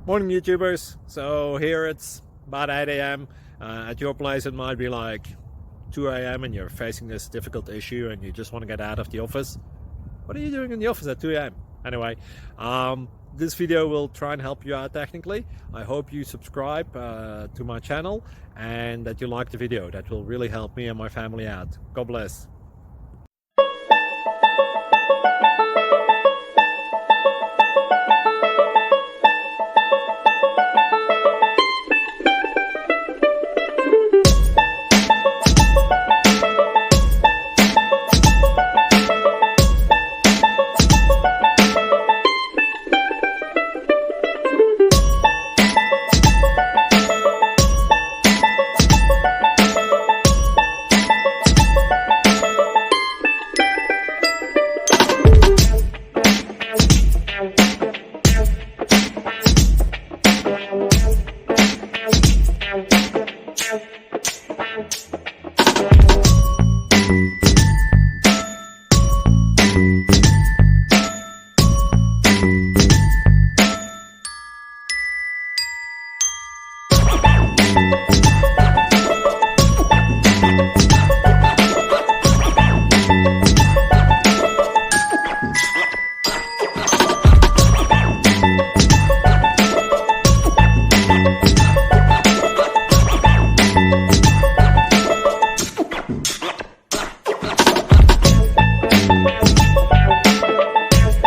Morning YouTubers. So here it's about 8 a.m. At your place it might be like 2 a.m. and you're facing this difficult issue and you just want to get out of the office. What are you doing in the office at 2 a.m.? Anyway, this video will try and help you out technically. I hope you subscribe to my channel and that you like the video. That will really help me and my family out. God bless.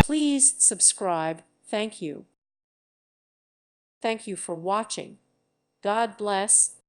Please subscribe. Thank you. Thank you for watching. God bless.